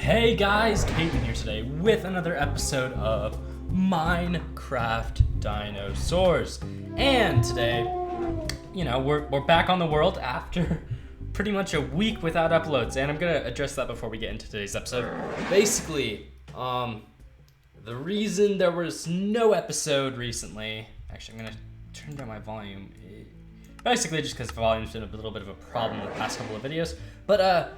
Hey guys, Caden here today with another episode of Minecraft Dinosaurs. And today, we're back on the world after pretty much a week without uploads, and I'm gonna address that before we get into today's episode. Basically, the reason there was no episode recently, actually I'm gonna turn down my volume, basically just because volume's been a little bit of a problem in the past couple of videos, but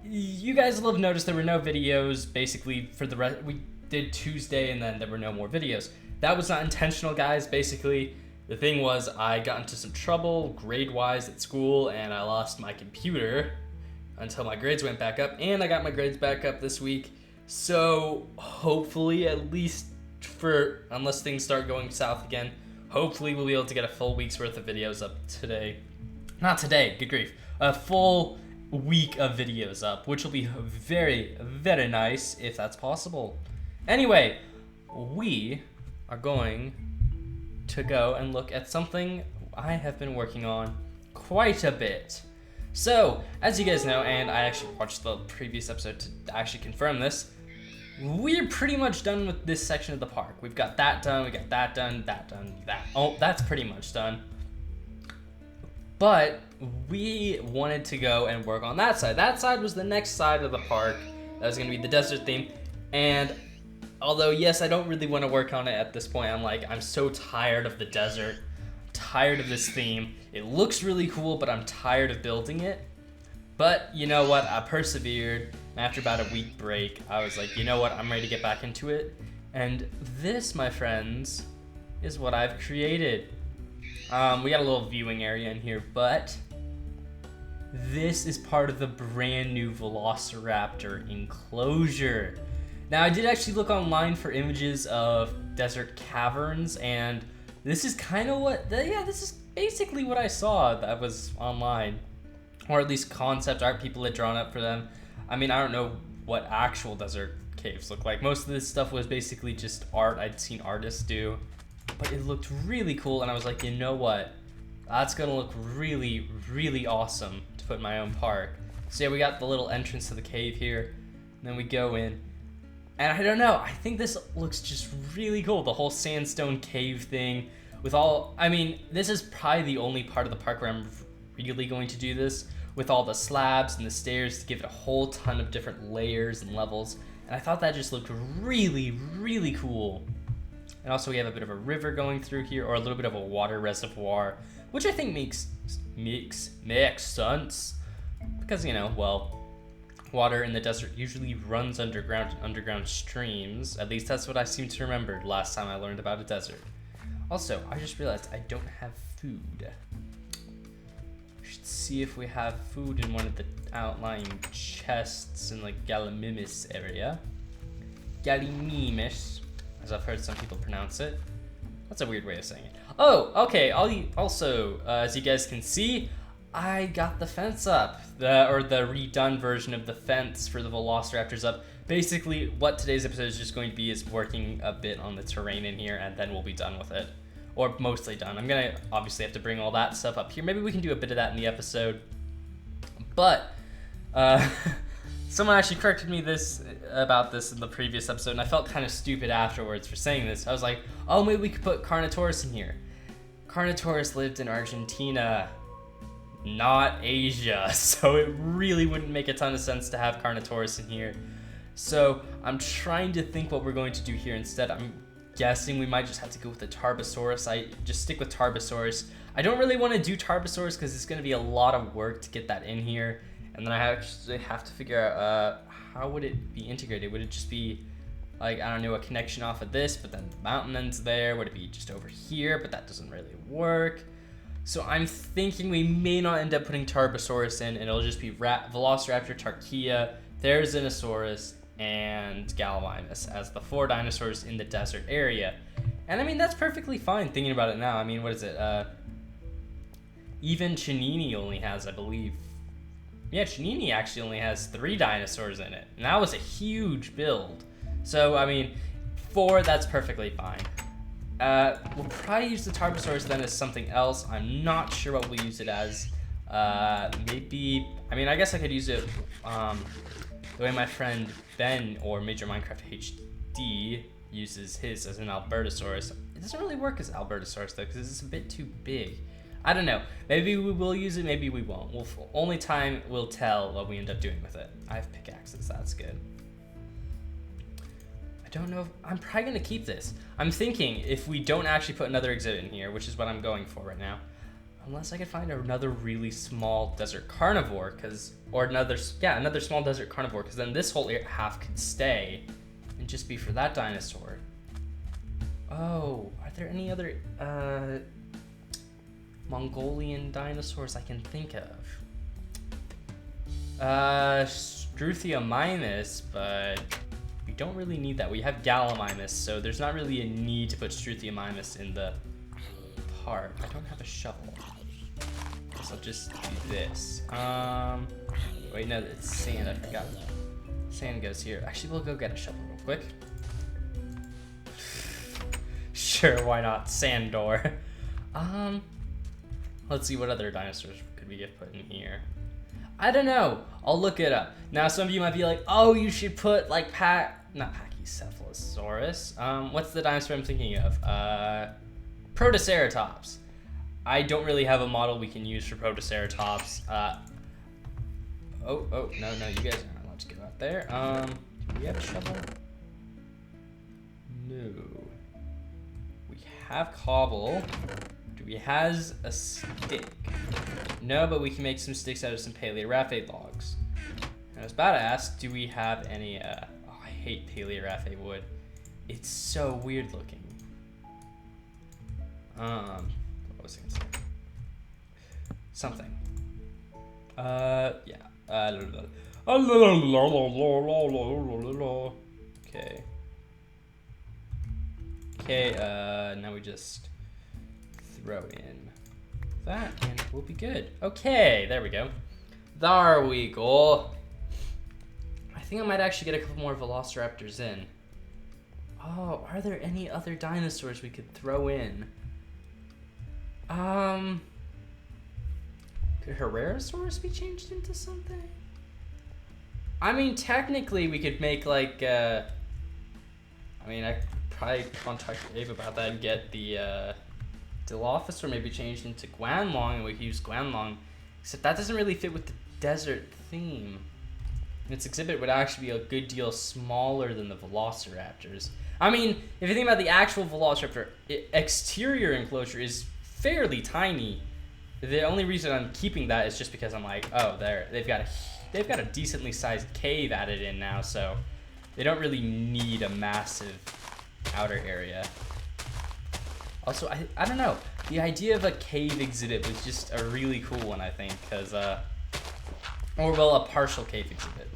you guys will have noticed there were no videos basically for the rest. We did Tuesday and then there were no more videos. That was not intentional, guys. Basically, the thing was I got into some trouble grade-wise at school and I lost my computer until my grades went back up, and I got my grades back up this week. So hopefully, at least unless things start going south again, hopefully we'll be able to get a full week's worth of videos up today. Not today, good grief. A full week of videos up, which will be very, very nice if that's possible. Anyway, we are going to go and look at something I have been working on quite a bit. So, as you guys know, and I actually watched the previous episode to actually confirm this, we're pretty much done with this section of the park. We've got that done, we got that done, that done, that. Oh, that's pretty much done. But we wanted to go and work on that side. That side was the next side of the park. That was gonna be the desert theme. And although, yes, I don't really want to work on it at this point. I'm so tired of the desert, tired of this theme. It looks really cool, but I'm tired of building it. But you know what? I persevered. After about a week break, I was like, you know what? I'm ready to get back into it. And this, my friends, is what I've created. We got a little viewing area in here, but this is part of the brand new Velociraptor enclosure. Now, I did actually look online for images of desert caverns, and this is kind of this is basically what I saw that was online, or at least concept art people had drawn up for them. I mean, I don't know what actual desert caves look like. Most of this stuff was basically just art I'd seen artists do. But it looked really cool, and I was like, you know what? That's gonna look really, really awesome to put in my own park. So yeah, we got the little entrance to the cave here, and then we go in. And I don't know, I think this looks just really cool. The whole sandstone cave thing with this is probably the only part of the park where I'm really going to do this, with all the slabs and the stairs to give it a whole ton of different layers and levels. And I thought that just looked really, really cool. And also we have a bit of a river going through here, or a little bit of a water reservoir, which I think makes sense. Because, water in the desert usually runs underground streams. At least that's what I seem to remember last time I learned about a desert. Also, I just realized I don't have food. We should see if we have food in one of the outlying chests in the Gallimimus area. Gallimimus, as I've heard some people pronounce it. That's a weird way of saying it. Oh, okay. Also, as you guys can see, I got the fence up, the redone version of the fence for the Velociraptors up. Basically, what today's episode is just going to be is working a bit on the terrain in here, and then we'll be done with it, or mostly done. I'm gonna obviously have to bring all that stuff up here. Maybe we can do a bit of that in the episode. But someone actually corrected me about this in the previous episode, and I felt kind of stupid afterwards for saying this. I was like, oh, maybe we could put Carnotaurus in here. Carnotaurus lived in Argentina, not Asia, so it really wouldn't make a ton of sense to have Carnotaurus in here. So I'm trying to think what we're going to do here instead. I'm guessing we might just have to go with the Tarbosaurus. I just stick with Tarbosaurus. I don't really want to do Tarbosaurus because it's going to be a lot of work to get that in here. And then I actually have to figure out how would it be integrated. Would it just be a connection off of this, but then the mountain ends there? Would it be just over here, but that doesn't really work? So I'm thinking we may not end up putting Tarbosaurus in, and it'll just be Velociraptor, Tarchia, Therizinosaurus, and Gallimimus as the 4 dinosaurs in the desert area. And that's perfectly fine thinking about it now. What is it? Even Chenini only has, I believe, yeah, Chenini actually only has 3 dinosaurs in it, and that was a huge build. So, 4, that's perfectly fine. We'll probably use the Tarbosaurus then as something else. I'm not sure what we'll use it as. Maybe, I mean, I guess I could use it the way my friend Ben or Major Minecraft HD uses his as an Albertosaurus, it doesn't really work as Albertosaurus though, because it's a bit too big. I don't know. Maybe we will use it, maybe we won't. Only time will tell what we end up doing with it. I have pickaxes, that's good. I don't know if, I'm probably gonna keep this. I'm thinking if we don't actually put another exhibit in here, which is what I'm going for right now, unless I could find another really small desert carnivore, or another small desert carnivore, because then this whole half could stay and just be for that dinosaur. Oh, are there any other Mongolian dinosaurs I can think of? Struthiomimus, but we don't really need that. We have Gallimimus, so there's not really a need to put Struthiomimus in the park. I don't have a shovel. Guess I'll just do this. Wait, no, it's sand. I forgot. Sand goes here. Actually, we'll go get a shovel real quick. Sure, why not? Sand door. Let's see what other dinosaurs could we get put in here. I don't know. I'll look it up. Now, some of you might be like, oh, you should put like not Pachycephalosaurus. What's the dinosaur I'm thinking of? Protoceratops. I don't really have a model we can use for Protoceratops. Oh, no, you guys aren't allowed to go out there. Do we have a shovel? No. We have cobble. Do we has a stick? No, but we can make some sticks out of some paleoraphe logs. And I was about to ask, do we have any, oh, I hate paleoraphe wood. It's so weird looking. What was I gonna say? Something. Yeah. Okay. Okay, now we just throw in that and we'll be good. Okay, there we go. There we go. I think I might actually get a couple more velociraptors in. Oh, are there any other dinosaurs we could throw in? Could Herrerasaurus be changed into something? I mean, technically we could make like, I mean, I could probably contact Abe about that and get the Dilophosaur maybe changed into Guanlong, and we could use Guanlong, except that doesn't really fit with the desert theme. And its exhibit would actually be a good deal smaller than the Velociraptors. I mean, if you think about the actual Velociraptor, exterior enclosure is fairly tiny. The only reason I'm keeping that is just because I'm like, oh, they've got a decently sized cave added in now, so they don't really need a massive outer area. Also, I don't know, the idea of a cave exhibit was just a really cool one, I think, because, a partial cave exhibit.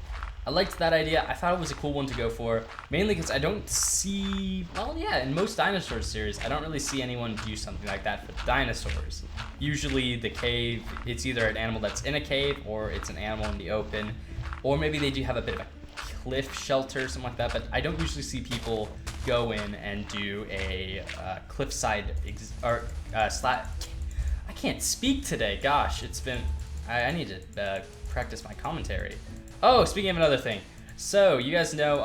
I liked that idea. I thought it was a cool one to go for, mainly because I don't see, well, yeah, in most dinosaur series, I don't really see anyone do something like that for dinosaurs. Usually the cave, it's either an animal that's in a cave, or it's an animal in the open, or maybe they do have a bit of a cliff shelter, something like that, but I don't usually see people go in and do a cliffside, I can't speak today, gosh, it's been, I need to practice my commentary. Oh, speaking of another thing, so you guys know,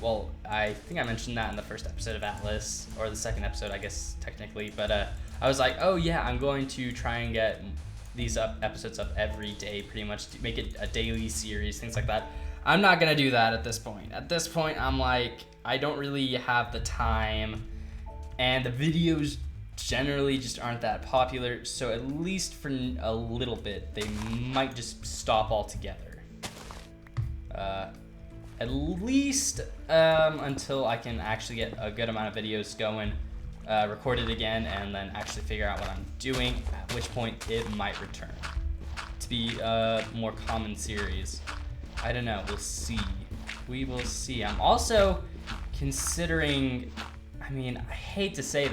well, I think I mentioned that in the first episode of Atlas, or the second episode, I guess, technically, but I was like, oh yeah, I'm going to try and get these episodes up every day, pretty much, to make it a daily series, things like that. I'm not gonna do that at this point. At this point, I'm like, I don't really have the time, and the videos generally just aren't that popular, so at least for a little bit, they might just stop altogether. At least until I can actually get a good amount of videos going, record it again, and then actually figure out what I'm doing, at which point it might return to be a more common series. I don't know, we'll see. We will see. I'm also considering, I mean, I hate to say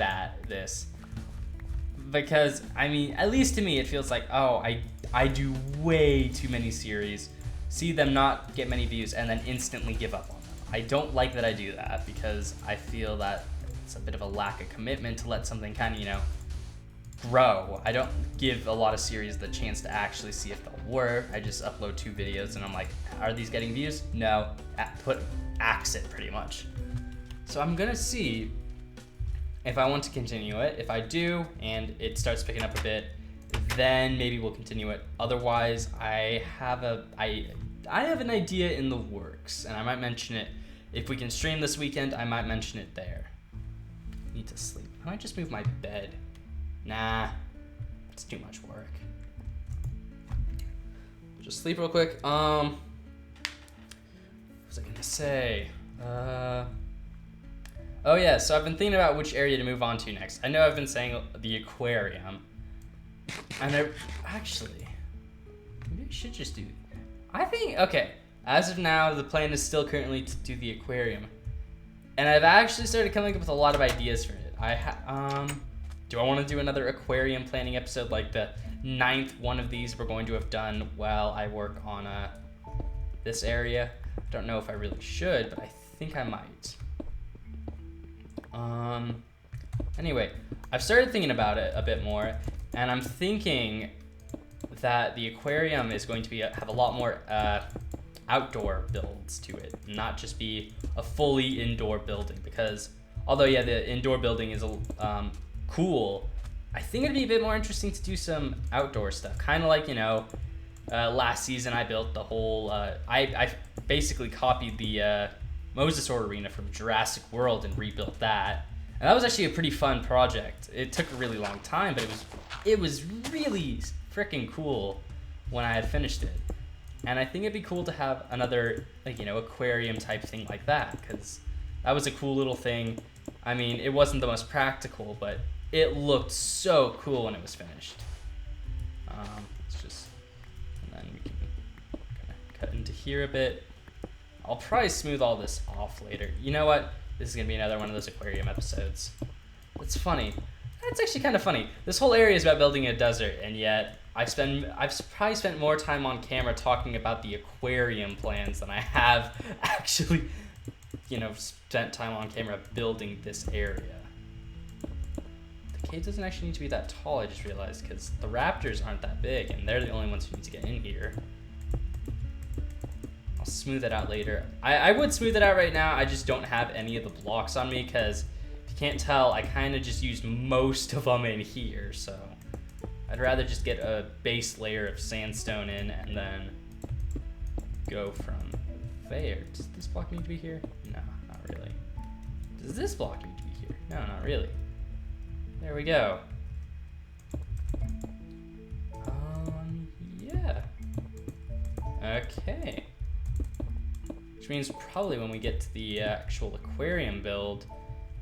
this, because, I mean, at least to me, it feels like, oh, I do way too many series, see them not get many views, and then instantly give up on them. I don't like that I do that, because I feel that it's a bit of a lack of commitment to let something kind of, you know, grow. I don't give a lot of series the chance to actually see if they'll work. I just upload 2 videos and I'm like, are these getting views? No. Axe it pretty much. So I'm gonna see if I want to continue it. If I do and it starts picking up a bit, then maybe we'll continue it. Otherwise, I have an idea in the works, and I might mention it. If we can stream this weekend, I might mention it there. Need to sleep. I might just move my bed. Nah, it's too much work. Just sleep real quick. What was I gonna say? Oh yeah, so I've been thinking about which area to move on to next. I know I've been saying the aquarium. And maybe I should just do, okay, as of now, the plan is still currently to do the aquarium. And I've actually started coming up with a lot of ideas for it. Do I want to do another aquarium planning episode, like the 9th one of these we're going to have done while I work on this area? I don't know if I really should, but I think I might. Anyway, I've started thinking about it a bit more, and I'm thinking that the aquarium is going to have a lot more outdoor builds to it, not just be a fully indoor building. Because although yeah, the indoor building is cool, I think it'd be a bit more interesting to do some outdoor stuff. Kind of like, last season I built the whole. I basically copied the Mosasaur arena from Jurassic World and rebuilt that. And that was actually a pretty fun project. It took a really long time, but it was really freaking cool when I had finished it. And I think it'd be cool to have another, aquarium type thing like that, because that was a cool little thing. I mean, it wasn't the most practical, but it looked so cool when it was finished. And then we can kind of cut into here a bit. I'll probably smooth all this off later. You know what? This is gonna be another one of those aquarium episodes. It's funny. It's actually kind of funny. This whole area is about building a desert, and yet I've probably spent more time on camera talking about the aquarium plans than I have actually, spent time on camera building this area. The cave doesn't actually need to be that tall, I just realized, because the raptors aren't that big, and they're the only ones who need to get in here. I'll smooth it out later. I would smooth it out right now. I just don't have any of the blocks on me, because if you can't tell, I kind of just used most of them in here. So I'd rather just get a base layer of sandstone in and then go from there. Does this block need to be here? No, not really. Does this block need to be here? No, not really. There we go. Yeah. Okay. Which means probably when we get to the actual aquarium build,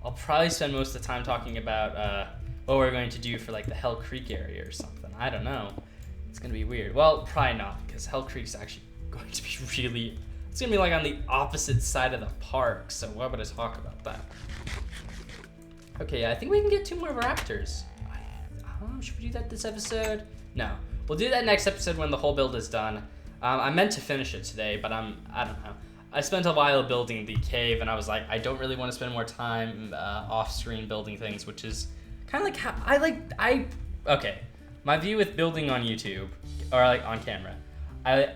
I'll probably spend most of the time talking about what we're going to do for like the Hell Creek area or something. I don't know. It's gonna be weird. Well, probably not, because Hell Creek's actually going to be really, it's gonna be like on the opposite side of the park, so why would I talk about that? Okay, I think we can get 2 more raptors. Should we do that this episode? No, we'll do that next episode when the whole build is done. I meant to finish it today, but I don't know. I spent a while building the cave, and I was like, I don't really want to spend more time off-screen building things, which is kind of like how okay. My view with building on YouTube, or like on camera, I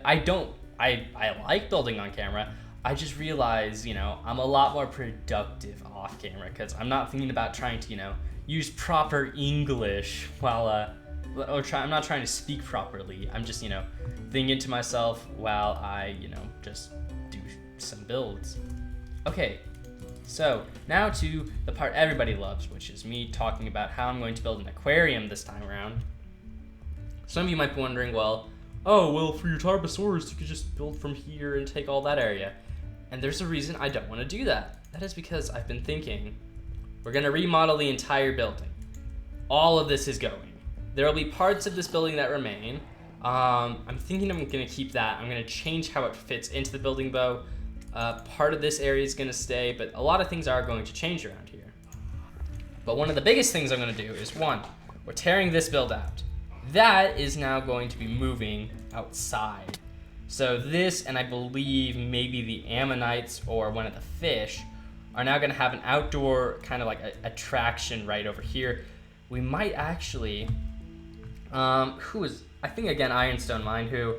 like building on camera. I just realize, I'm a lot more productive off camera, because I'm not thinking about trying to, use proper English while, I'm not trying to speak properly. I'm just, thinking to myself while I, just do some builds. Okay, so now to the part everybody loves, which is me talking about how I'm going to build an aquarium this time around. Some of you might be wondering, well, for your Tarbosaurus, you could just build from here and take all that area. And there's a reason I don't want to do that. That is because I've been thinking, we're going to remodel the entire building. All of this is going. There will be parts of this building that remain. I'm thinking I'm going to keep that. I'm going to change how it fits into the building, though. Part of this area is going to stay, but a lot of things are going to change around here. But one of the biggest things I'm going to do is, one, we're tearing this build out. That is now going to be moving outside. So this, and I believe maybe the ammonites or one of the fish, are now going to have an outdoor kind of like attraction right over here. we might actually, I think again, Ironstone Mine, who,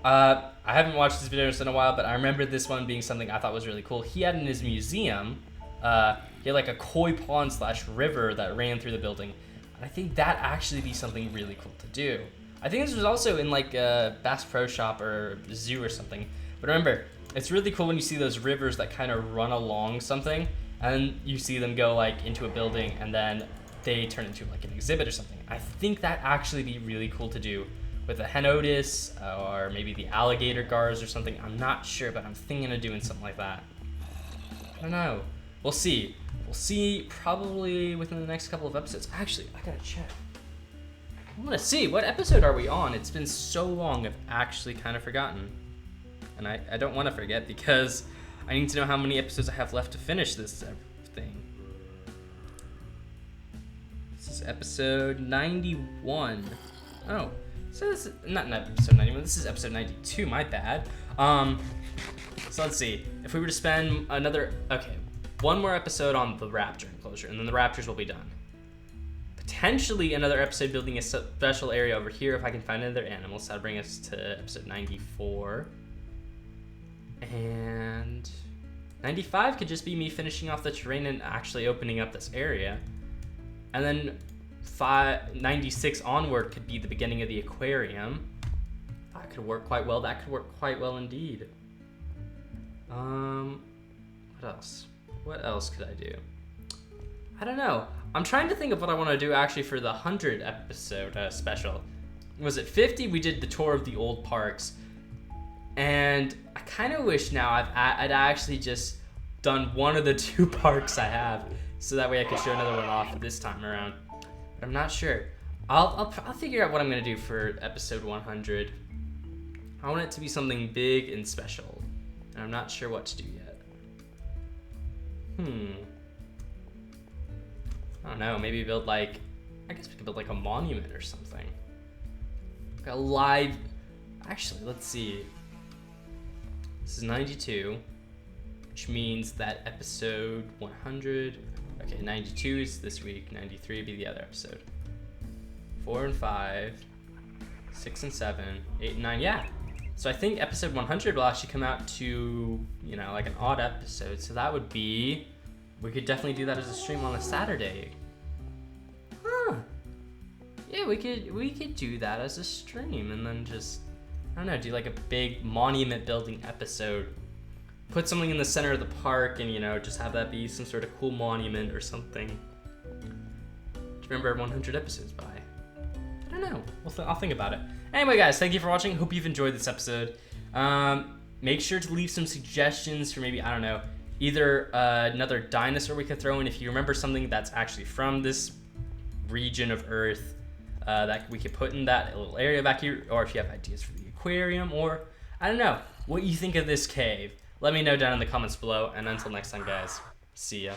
I haven't watched his videos in a while, but I remember this one being something I thought was really cool. He had in his museum, he had like a koi pond / river that ran through the building. And I think that actually be something really cool to do. I think this was also in like a Bass Pro Shop or zoo or something. But remember, it's really cool when you see those rivers that kind of run along something, and you see them go like into a building, and then they turn into like an exhibit or something. I think that actually be really cool to do with a Henotis or maybe the alligator gars or something. I'm not sure, but I'm thinking of doing something like that. I don't know. We'll see. We'll see probably within the next couple of episodes. Actually, I gotta check. I wanna see, what episode are we on? It's been so long, I've actually kind of forgotten. And I don't wanna forget because I need to know how many episodes I have left to finish this thing. This is episode 91. Oh, so this is not episode 91, this is episode 92, my bad. So let's see, if we were to spend one more episode on the raptor enclosure, and then the raptors will be done. Potentially another episode building a special area over here if I can find another animal, so that'll bring us to episode 94. And 95 could just be me finishing off the terrain and actually opening up this area. And then 96 onward could be the beginning of the aquarium. That could work quite well. That could work quite well indeed. What else? What else could I do? I don't know. I'm trying to think of what I want to do actually for the 100 episode special. Was it 50? We did the tour of the old parks. And I kind of wish now I'd actually just done one of the 2 parks I have, so that way I could show another one off this time around. But I'm not sure. I'll figure out what I'm gonna do for episode 100. I want it to be something big and special, and I'm not sure what to do yet. I don't know. Maybe build I guess we could build like a monument or something. Like a live. Actually, let's see. This is 92, which means that episode 100, okay, 92 is this week, 93 would be the other episode. 4 and 5, 6 and 7, 8 and 9, yeah. So I think episode 100 will actually come out to, like an odd episode. So that would be, we could definitely do that as a stream on a Saturday. Huh. Yeah, we could do that as a stream and then just, I don't know, do like a big monument building episode. Put something in the center of the park and, just have that be some sort of cool monument or something. Do you remember 100 episodes by? I don't know. I'll think about it. Anyway, guys, thank you for watching. Hope you've enjoyed this episode. Make sure to leave some suggestions for maybe, I don't know, either another dinosaur we could throw in if you remember something that's actually from this region of Earth that we could put in that little area back here, or if you have ideas for the aquarium, or I don't know what you think of this cave. Let me know down in the comments below, and until next time, guys, see ya.